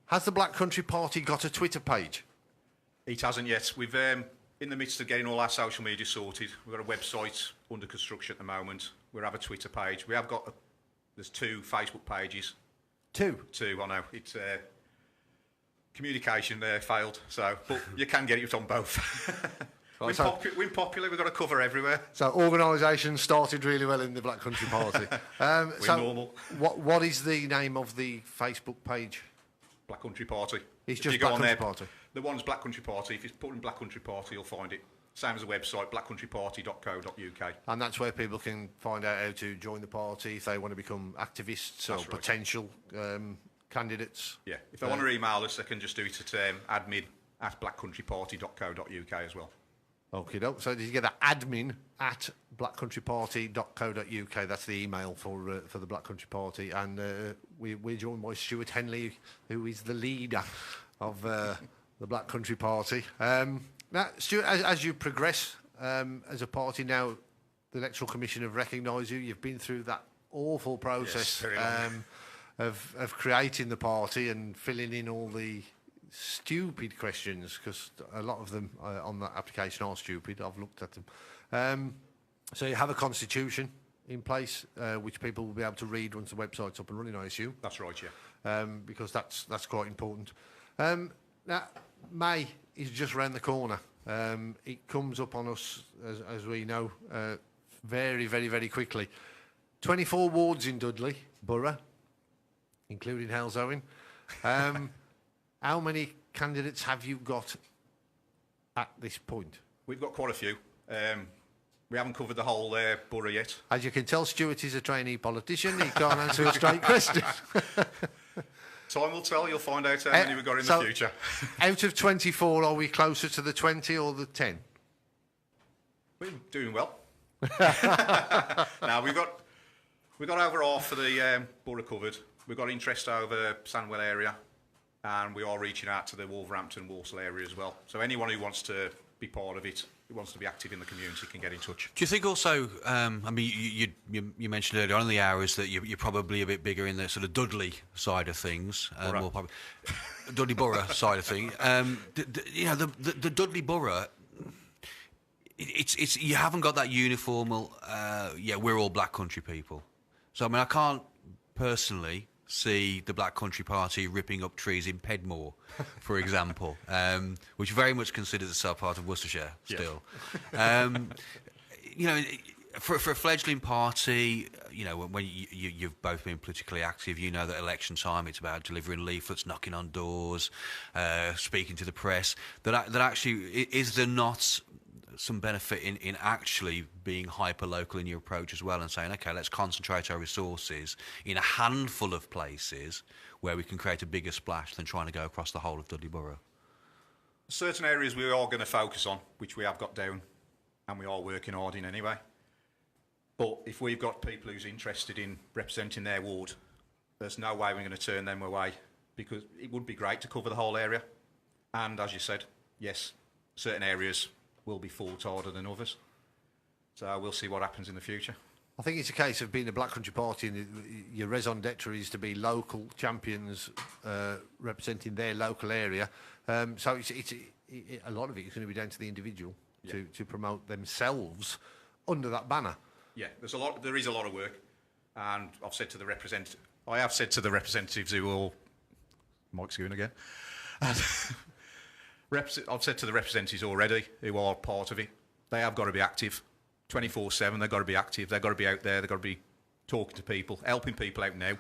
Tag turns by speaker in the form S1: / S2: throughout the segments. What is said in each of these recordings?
S1: Has the Black Country Party got a Twitter page?
S2: It hasn't yet. We've in the midst of getting all our social media sorted. We've got a website under construction at the moment. We have a Twitter page. We have got there's 2 Facebook pages.
S1: 2?
S2: 2, I know. It's communication failed, so but you can get it on both. We're popular. We've got a cover everywhere.
S1: So organisation started really well in the Black Country Party.
S2: We're normal.
S1: What is the name of the Facebook page?
S2: Black Country Party.
S1: It's just Black Country Party.
S2: The one's Black Country Party. If you put in Black Country Party, you'll find it. Same as the website, blackcountryparty.co.uk.
S1: And that's where people can find out how to join the party if they want to become activists or potential candidates.
S2: Yeah, if they want to email us, they can just do it at admin@blackcountryparty.co.uk as well.
S1: Okay, so did you get that admin@blackcountryparty.co.uk? That's the email for the Black Country Party, and we're joined by Stuart Henley, who is the leader of the Black Country Party. Now, Stuart, as you progress as a party now, the Electoral Commission have recognised you. You've been through that awful process of creating the party and filling in all the stupid questions, because a lot of them on that application are stupid. I've looked at them. So you have a constitution in place, which people will be able to read once the website's up and running, I assume.
S2: That's right, yeah.
S1: Because that's quite important. Now, May is just round the corner. It comes up on us, as we know, very, very, very quickly. 24 wards in Dudley Borough, including Halesowen. How many candidates have you got at this point?
S2: We've got quite a few. We haven't covered the whole borough yet.
S1: As you can tell, Stuart is a trainee politician. He can't answer a straight question.
S2: Time will tell. You'll find out how many we've got in the future.
S1: Out of 24, are we closer to the 20 or the 10?
S2: We're doing well. Now we've got over half of the borough covered. We've got interest over Sandwell area, and we are reaching out to the Wolverhampton, Walsall area as well. So anyone who wants to be part of it, who wants to be active in the community, can get in touch.
S3: Do you think also, I mean, you mentioned earlier on in the hours that you're probably a bit bigger in the sort of Dudley side of things, more probably, Dudley Borough side of things. You know, the Dudley Borough, it's you haven't got that uniform. We're all Black Country people. So I mean, I can't personally see the Black Country Party ripping up trees in Pedmore, for example, which very much considers itself part of Worcestershire still. Yeah. You know, for a fledgling party, you know, when you've both been politically active, you know that election time, it's about delivering leaflets, knocking on doors, speaking to the press. That actually, is there not some benefit in actually being hyper-local in your approach as well, and saying, OK, let's concentrate our resources in a handful of places where we can create a bigger splash than trying to go across the whole of Dudley Borough?
S2: Certain areas we are going to focus on, which we have got down, and we are working hard in anyway. But if we've got people who's interested in representing their ward, there's no way we're going to turn them away, because it would be great to cover the whole area. And as you said, yes, certain areas will be fought harder than others. So we'll see what happens in the future.
S1: I think it's a case of being a Black Country Party, and your raison d'etre is to be local champions representing their local area. So a lot of it is going to be down to the individual to promote themselves under that banner. Yeah,
S2: there is a lot of work, and I have said to the representatives who all... Mike's going again. I've said to the representatives already who are part of it, they have got to be active 24/7. They've got to be active. They've got to be out there. They've got to be talking to people, helping people out now.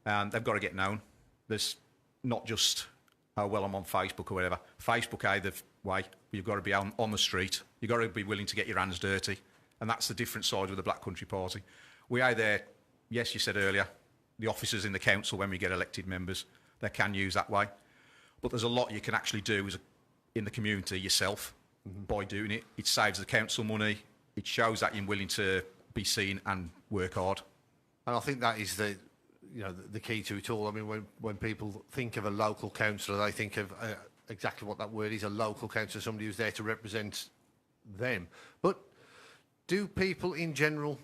S2: And they've got to get known. There's not just, oh, well, I'm on Facebook or whatever. Facebook either way. You've got to be on the street. You've got to be willing to get your hands dirty. And that's the different side with the Black Country Party. We are there, yes, you said earlier, the officers in the council, when we get elected members, they can use that way. But there's a lot you can actually do in the community yourself by doing it. It saves the council money. It shows that you're willing to be seen and work hard.
S1: And I think that is the key to it all. I mean, when people think of a local councillor, they think of exactly what that word is, a local councillor, somebody who's there to represent them. But do people in general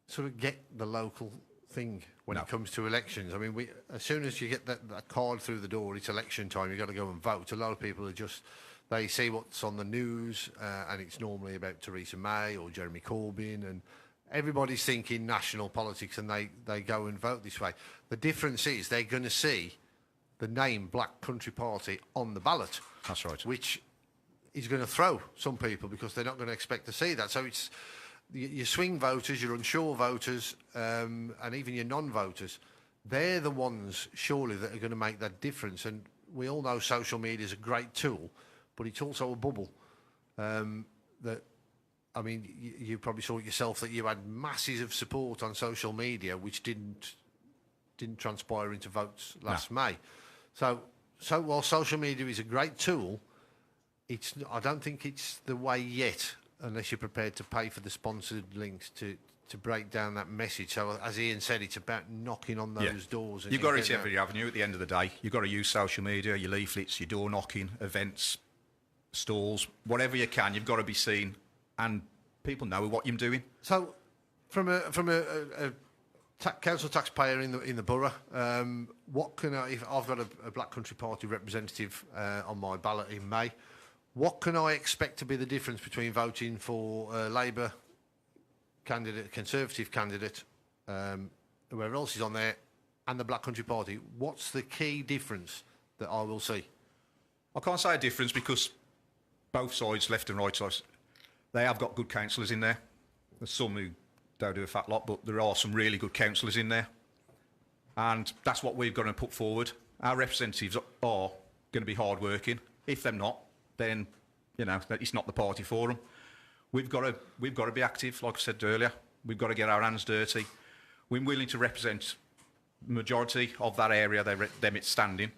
S1: sort of get the local thing when
S2: No.
S1: it comes to elections. I mean, as soon as you get that card through the door, it's election time. You've got to go and vote. A lot of people are just, they see what's on the news, and it's normally about Theresa May or Jeremy Corbyn, and everybody's thinking national politics, and they go and vote this way. The difference is they're going to see the name Black Country Party on the ballot.
S2: That's right.
S1: Which is going to throw some people because they're not going to expect to see that. So it's your swing voters, your unsure voters, and even your non-voters. They're the ones, surely, that are going to make that difference. And we all know social media is a great tool, but it's also a bubble. That, I mean, you probably saw it yourself that you had masses of support on social media, which didn't transpire into votes last May. So while social media is a great tool, I don't think it's the way yet, unless you're prepared to pay for the sponsored links to break down that message. So as Ian said, it's about knocking on those doors. And
S2: You've got to reach every avenue at the end of the day. You've got to use social media, your leaflets, your door knocking, events, stalls, whatever you can. You've got to be seen, and people know what you're doing.
S1: So from a council taxpayer in the borough, what can if I've got a Black Country Party representative on my ballot in May, what can I expect to be the difference between voting for a Labour candidate, Conservative candidate, whoever else is on there, and the Black Country Party? What's the key difference that I will see?
S2: I can't say a difference because both sides, left and right sides, they have got good councillors in there. There's some who don't do a fat lot, but there are some really good councillors in there. And that's what we've got to put forward. Our representatives are going to be hard-working. If they're not, then, it's not the party for them. We've got to be active, like I said earlier. We've got to get our hands dirty. We're willing to represent the majority of that area, them it's standing,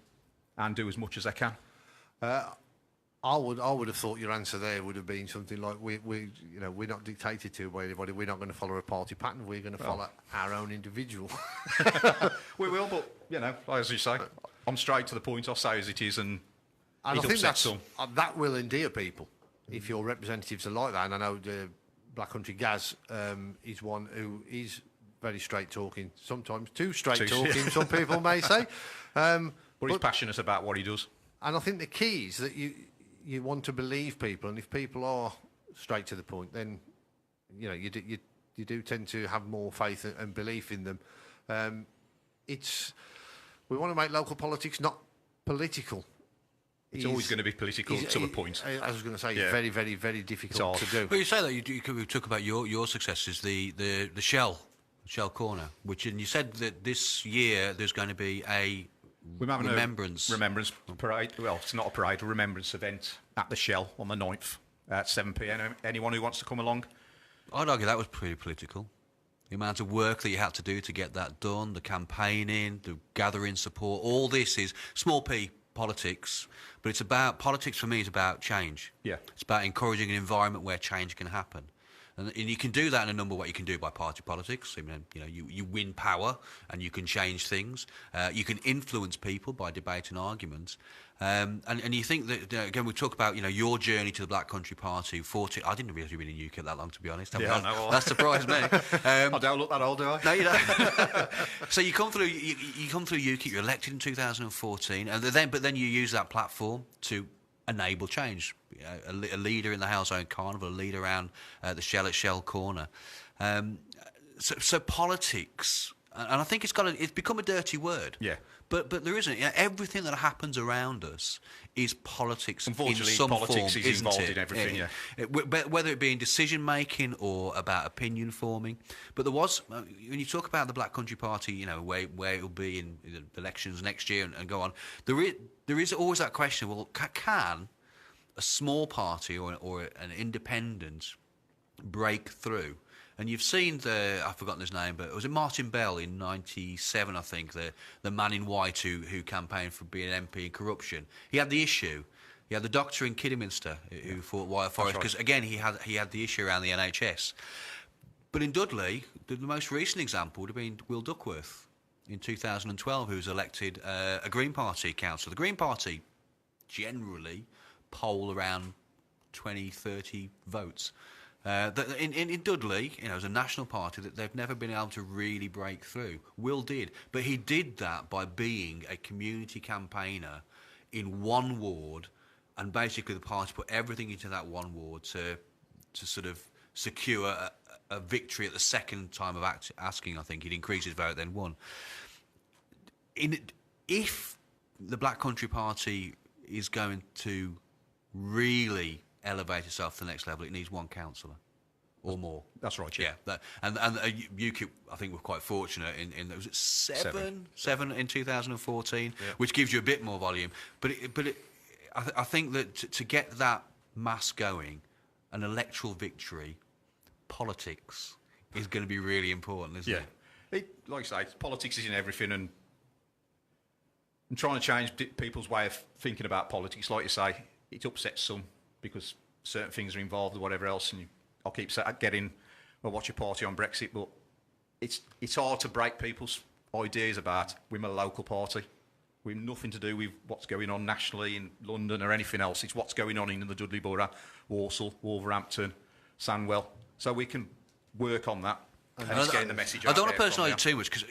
S2: and do as much as they can.
S1: I would have thought your answer there would have been something like we're not dictated to by anybody. We're not going to follow a party pattern. We're going to follow our own individual.
S2: We will, but as you say, I'm straight to the point. I'll say as it is, and
S1: I think that will endear people if your representatives are like that. And I know the Black Country Gaz is one who is very straight talking, sometimes too straight talking. Some people may say,
S2: but he's passionate about what he does.
S1: And I think the key is that you want to believe people, and if people are straight to the point, then you do tend to have more faith and belief in them. We want to make local politics not political.
S2: It's always going to be political to a point.
S1: I was going to say, it's very, very, very difficult to do.
S3: But you say that we talk about your successes, the Shell Corner, and you said that this year there's going to be a remembrance
S2: parade. Well, it's not a parade, a remembrance event at the Shell on the 9th at 7 p.m. Anyone who wants to come along?
S3: I'd argue that was pretty political. The amount of work that you had to do to get that done, the campaigning, the gathering support, all this is small p politics, but it's about politics for me. It's about change.
S2: Yeah,
S3: it's about encouraging an environment where change can happen. And you can do that in a number of ways. You can do it by party politics. I mean, you win power and you can change things. You can influence people by debate and arguments. And you think that, again, we talk about, your journey to the Black Country Party. I didn't realise you've been in UK that long, to be honest. That surprised me.
S2: I don't look that old, do I?
S3: No, you don't. So you come through UKIP, you're elected in 2014, but then you use that platform to enable change. A leader in the House Own Carnival, a leader around the Shell at Shell Corner. So politics, and I think it's become a dirty word.
S2: Yeah.
S3: But there isn't. Everything that happens around us is politics.
S2: Unfortunately,
S3: in some
S2: politics
S3: form,
S2: is involved in everything. Yeah.
S3: Whether it be in decision making or about opinion forming. But there was, when you talk about the Black Country Party, where it will be in the elections next year and go on. There is always that question. Well, can a small party or an independent break through? And you've seen I've forgotten his name, but it was Martin Bell in '97, I think, the man in white who campaigned for being an MP in corruption. He had the issue. He had the doctor in Kidderminster who fought Wire Forest because, again, he had the issue around the NHS. But in Dudley, the most recent example would have been Will Duckworth in 2012, who was elected a Green Party councillor. The Green Party generally poll around 20, 30 votes. In Dudley, as a national party, that they've never been able to really break through. Will did, but he did that by being a community campaigner in one ward, and basically the party put everything into that one ward to sort of secure a victory at the second time of asking. I think he'd increased his vote, then won. If the Black Country Party is going to really elevate itself to the next level, it needs one councillor or more.
S2: That's right, yeah.
S3: And UKIP, I think, were quite fortunate in was it seven in 2014,
S1: yeah.
S3: which gives you a bit more volume. But I think that to get that mass going, an electoral victory, politics is going to be really important, isn't it?
S2: Like I say, politics is in everything, and trying to change people's way of thinking about politics, like you say, it upsets some because certain things are involved or whatever else, and I'll keep getting, well, what's your party on Brexit, but it's hard to break people's ideas about we're a local party. We've nothing to do with what's going on nationally in London or anything else. It's what's going on in the Dudley Borough, Walsall, Wolverhampton, Sandwell. So we can work on that. And it's getting the message out.
S3: I don't want to personalise too much because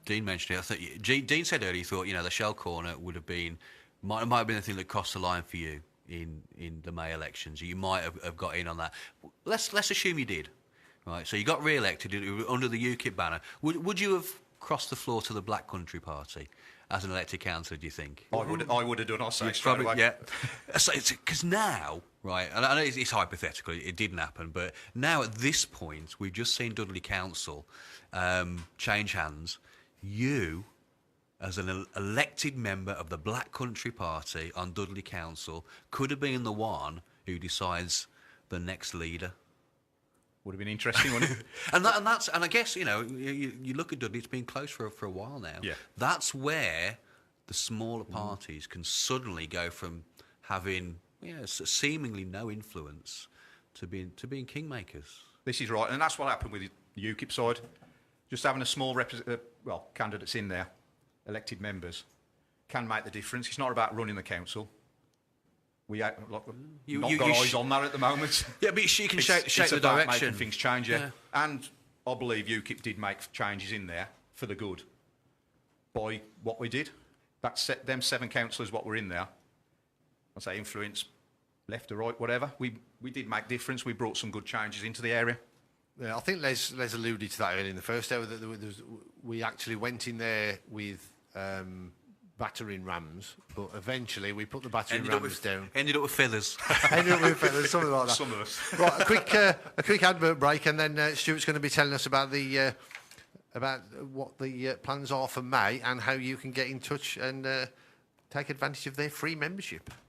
S3: Dean mentioned it. I think Dean said earlier he thought the Shell Corner would have been might have been the thing that crossed the line for you in the May elections. You might have got in on that. Let's assume you did. Right. So you got re-elected under the UKIP banner. Would you have crossed the floor to the Black Country Party as an elected councillor? Do you think?
S2: I would have done. I'll say straight away.
S3: Yeah. Because now. Right, and I know it's hypothetical, it didn't happen, but now at this point, we've just seen Dudley Council change hands. You, as an elected member of the Black Country Party on Dudley Council, could have been the one who decides the next leader.
S2: Would have been interesting, wouldn't it?
S3: and I guess, you look at Dudley, it's been close for a while now.
S2: Yeah.
S3: That's where the smaller parties can suddenly go from having... seemingly no influence to being kingmakers.
S2: This is right, and that's what happened with the UKIP side. Just having a small candidates in there, elected members, can make the difference. It's not about running the council. We got eyes on that at the moment.
S3: Yeah, but she can shape the
S2: about
S3: direction.
S2: Making things change, yeah. And I believe UKIP did make changes in there for the good by what we did. That's them 7 councillors what were in there. I say influence, left or right, whatever. We did make difference. We brought some good changes into the area.
S1: Yeah, I think Les alluded to that earlier in the first hour that we actually went in there with battering rams, but eventually we put the battering rams down.
S3: Ended up with feathers.
S1: Ended up with feathers, something like that.
S2: Some of us.
S1: Right, a quick advert break, and then Stuart's going to be telling us about what the plans are for May and how you can get in touch and take advantage of their free membership.